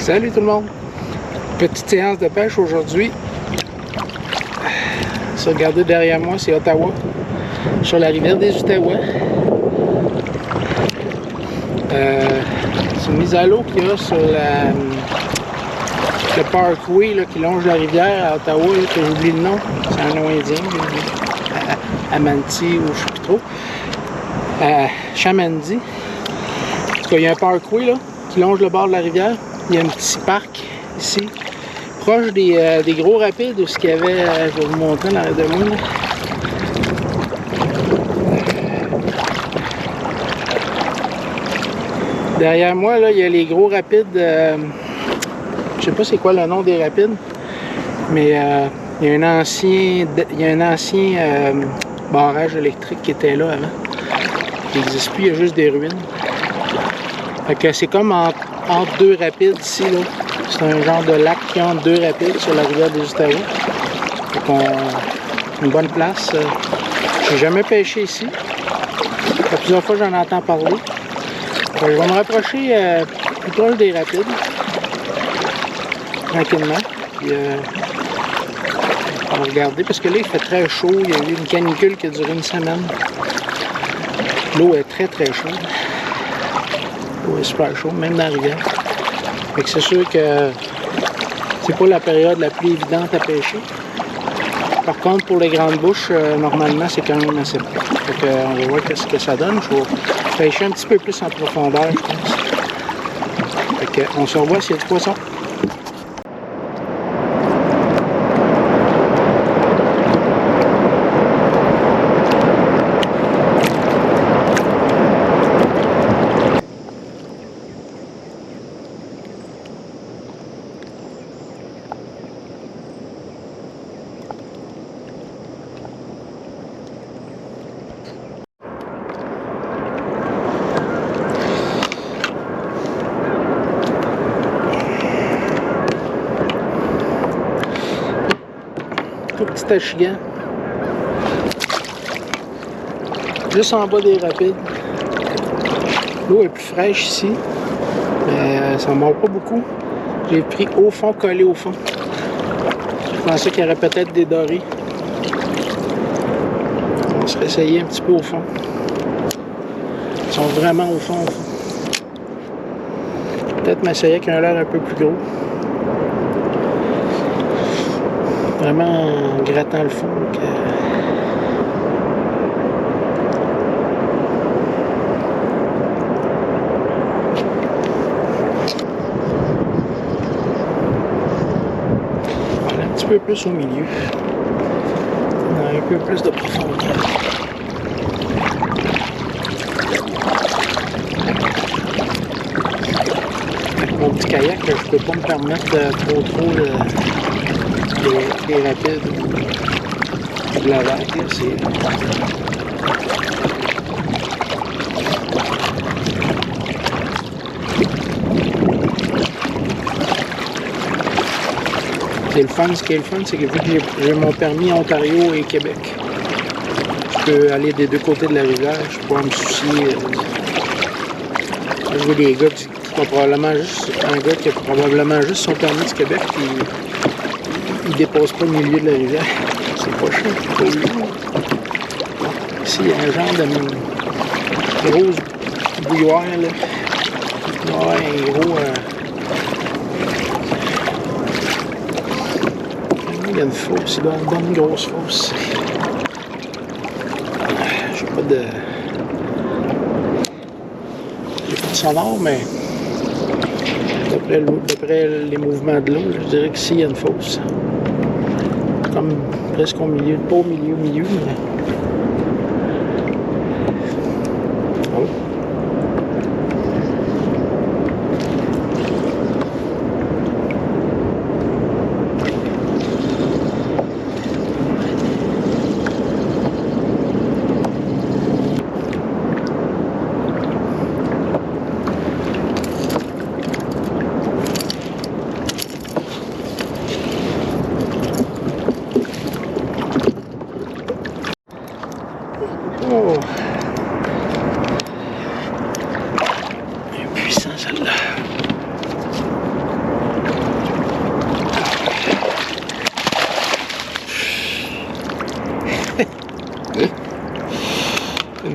Salut tout le monde! Petite séance de pêche aujourd'hui. Si vous regardez derrière moi, c'est Ottawa, sur la rivière des Outaouais. C'est une mise à l'eau qu'il y a sur le parkway là, qui longe la rivière à Ottawa, là, que j'oublie le nom. C'est un nom indien. Amanti ou je ne sais plus trop. Chamandi. En tout cas, il y a un parkway là, qui longe le bord de la rivière. Il y a un petit parc ici, proche des gros rapides, où ce qu'il y avait, je vais vous montrer dans l'arrêt de moi. Là. Derrière moi, là, il y a les gros rapides. Je sais pas c'est quoi le nom des rapides, mais il y a un ancien, barrage électrique qui était là avant. Il n'existe plus, il y a juste des ruines. Fait que c'est comme entre deux rapides ici, là. C'est un genre de lac qui est entre deux rapides sur la rivière des Outaouais. Fait qu'on une bonne place. J'ai jamais pêché ici. Plusieurs fois j'en entends parler. Je vais me rapprocher plus proche des rapides. Tranquillement. Puis, on va regarder parce que là il fait très chaud. Il y a eu une canicule qui a duré une semaine. L'eau est très très chaude. L'eau est super chaude, même dans la rivière. Fait que c'est sûr que c'est pas la période la plus évidente à pêcher. Par contre, pour les grandes bouches, normalement, c'est quand même assez bon. Fait que, on va voir ce que ça donne. Je vais pêcher un petit peu plus en profondeur, je pense. Fait que, on se revoit s'il y a du poisson. Tout petit achigan. Juste en bas des rapides. L'eau est plus fraîche ici, mais ça ne mord pas beaucoup. J'ai pris au fond, collé au fond. Je pensais qu'il y aurait peut-être des dorés. On va se réessayer un petit peu au fond. Ils sont vraiment au fond. Peut-être m'essayer avec un leurre un peu plus gros. Vraiment en grattant le fond. Voilà, un petit peu plus au milieu. On a un peu plus de profondeur. Avec mon petit kayak, je ne peux pas me permettre trop les rapides de la vague, c'est le fun. Ce qui est le fun, c'est que vu que j'ai mon permis Ontario et Québec, je peux aller des deux côtés de la rivière, je peux pas me soucier. Je vois des gars qui ont probablement juste un gars qui a probablement juste son permis du Québec, puis il dépasse pas le milieu de la rivière. C'est pas cher. Ici, il y a un genre de grosse bouilloire, là. Ouais, un gros... Il y a une fosse, il y a une bonne grosse fosse. J'ai pas de... J'ai pas de sonore, mais... D'après les mouvements de l'eau, je dirais qu'ici, il y a une fosse. Comme presque au milieu, pas au milieu, mais... Oh.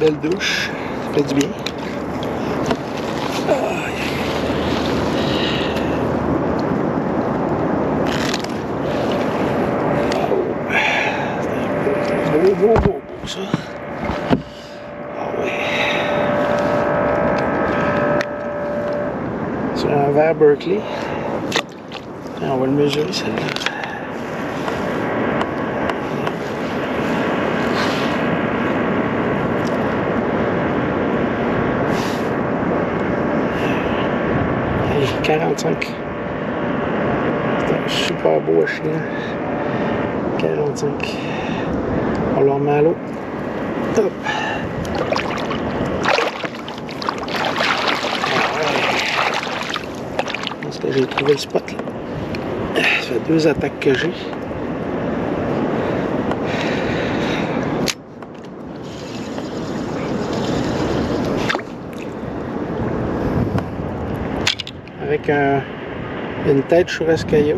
belle douche. Ça fait du bien. Beau, ça. Ah oui. C'est un verre Berkeley. On va le mesurer, celle-là. Hey, 45. C'est un super beau chien. 45. On le remet à l'eau. Hop. Je pense que j'ai trouvé le spot là. Ça fait 2 attaques que j'ai. Avec une tête Churrascailla.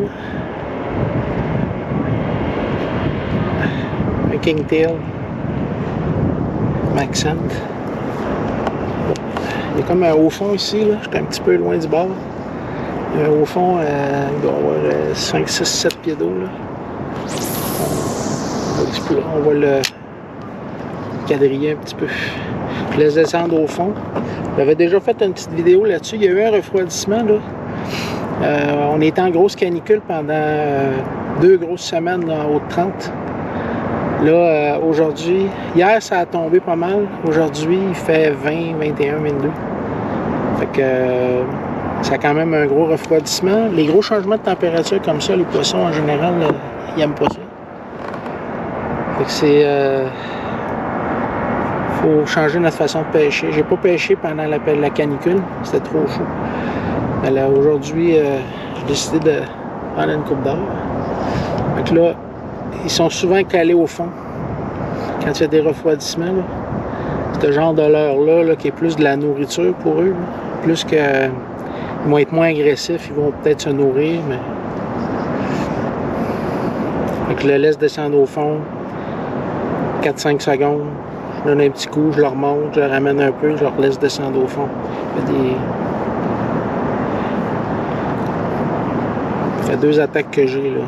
Un Kingtail. Maxent. Il y a comme un haut fond ici, là. J'étais un petit peu loin du bord. Au fond, il doit y avoir 5, 6, 7 pieds d'eau. On va le quadriller un petit peu. Je laisse descendre au fond. J'avais déjà fait une petite vidéo là-dessus. Il y a eu un refroidissement. Là. On était en grosse canicule pendant 2 grosses semaines là, en haut de 30. Là, aujourd'hui, hier ça a tombé pas mal. Aujourd'hui, il fait 20, 21, 22. Fait que ça a quand même un gros refroidissement. Les gros changements de température comme ça, les poissons en général, ils n'aiment pas ça. Fait que c'est... faut changer notre façon de pêcher. J'ai pas pêché pendant la canicule, c'était trop chaud. Alors aujourd'hui, j'ai décidé de prendre une coupe d'heure. Donc là, ils sont souvent calés au fond. Quand il y a des refroidissements, là, ce genre de leurre-là, là, qui est plus de la nourriture pour eux, là, plus que... Ils vont être moins agressifs, ils vont peut-être se nourrir, mais... Donc je le laisse descendre au fond, 4-5 secondes. Je donne un petit coup, je le remonte, je le ramène un peu, je le laisse descendre au fond. Ça fait 2 attaques que j'ai là.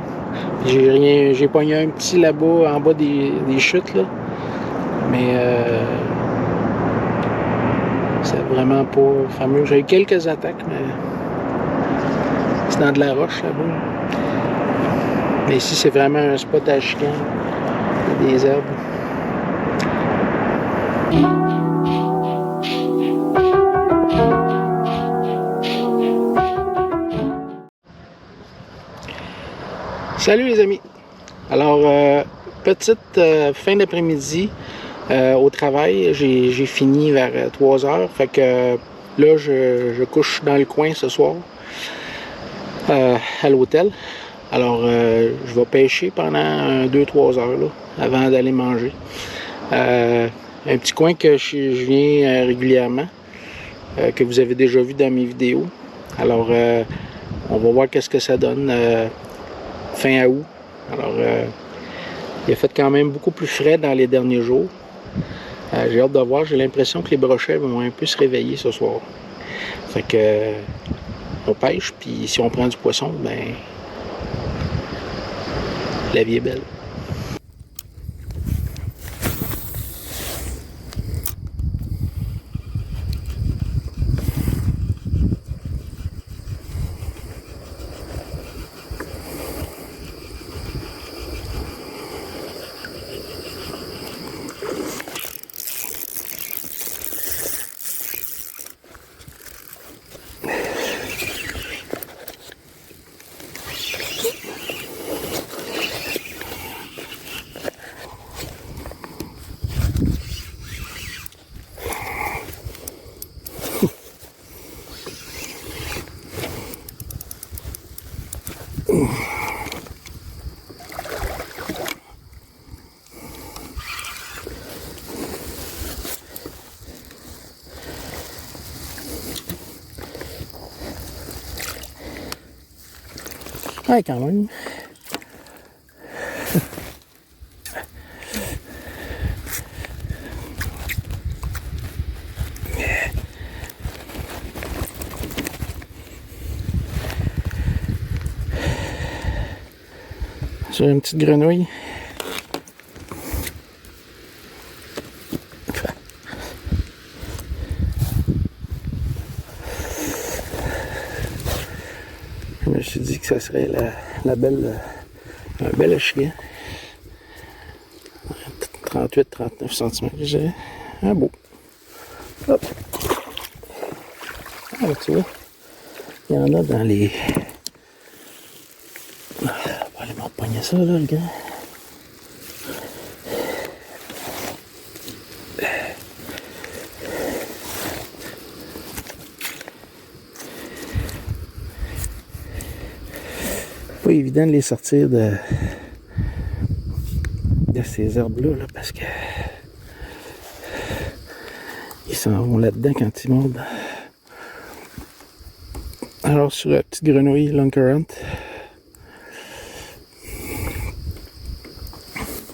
J'ai pogné un petit là-bas, en bas des chutes là. Mais c'est vraiment pas fameux. J'ai eu quelques attaques, mais c'est dans de la roche là-bas. Mais ici, c'est vraiment un spot à chican. Il y a des herbes. Salut les amis! Alors, petite fin d'après-midi au travail. J'ai fini vers 3 heures. Fait que là, je couche dans le coin ce soir à l'hôtel. Alors, je vais pêcher pendant 2-3 heures là, avant d'aller manger. Un petit coin que je viens régulièrement, que vous avez déjà vu dans mes vidéos. Alors, on va voir qu'est-ce que ça donne fin août. Alors, il a fait quand même beaucoup plus frais dans les derniers jours. J'ai hâte de voir. J'ai l'impression que les brochets vont un peu se réveiller ce soir. Fait que on pêche, puis si on prend du poisson, ben la vie est belle. Ouais, quand même. Sur une petite grenouille. Je me suis dit que ça serait un bel chien. 38-39 cm, je dirais. Un beau. Hop. Ah, tu vois, il y en a dans les... On va aller m'empoigner ça, là, le gars. Pas évident de les sortir de ces herbes-là, là, parce que ils s'en vont là-dedans quand ils mordent. Alors sur la petite grenouille long currant.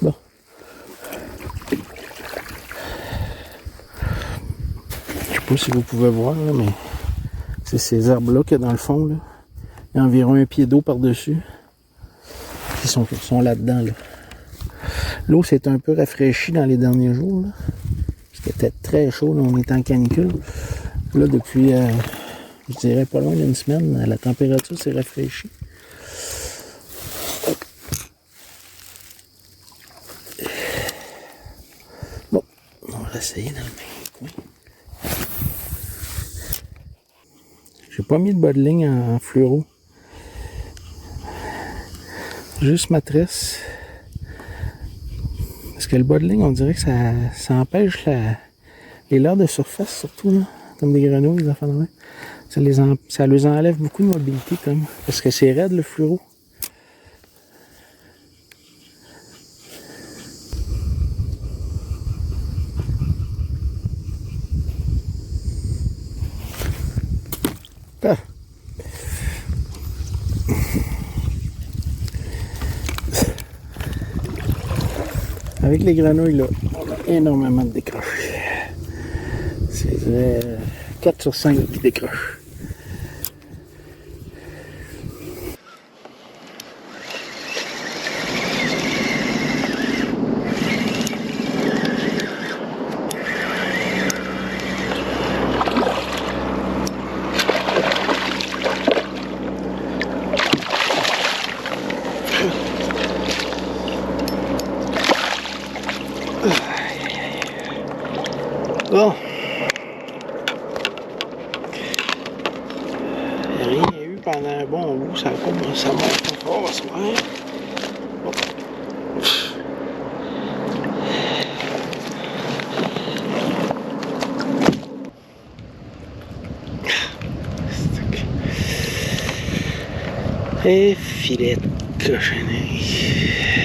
Bon. Je sais pas si vous pouvez voir, là, mais c'est ces arbres-là qu'il y a dans le fond, là. Il y a environ un pied d'eau par-dessus. Ils sont là-dedans, là. L'eau s'est un peu rafraîchie dans les derniers jours, là. C'était très chaud, là, on était en canicule. Là, depuis, je dirais pas loin d'une semaine, la température s'est rafraîchie. Bon, on va essayer dans le même coin. J'ai pas mis de bas de ligne en fluoro. Juste ma tresse. Parce que le bas de ligne, on dirait que ça empêche les leurres de surface, surtout, là, comme des grenouilles, ça les enlève beaucoup de mobilité, comme, parce que c'est raide, le fluoro. Ah. Avec les grenouilles, là, on a énormément de décroches. C'est 4 sur 5 qui décrochent. Bon. Il n'y a rien eu pendant un bon bout, ça monte pas fort à ce moment. Bon. Et filet de cochonnerie.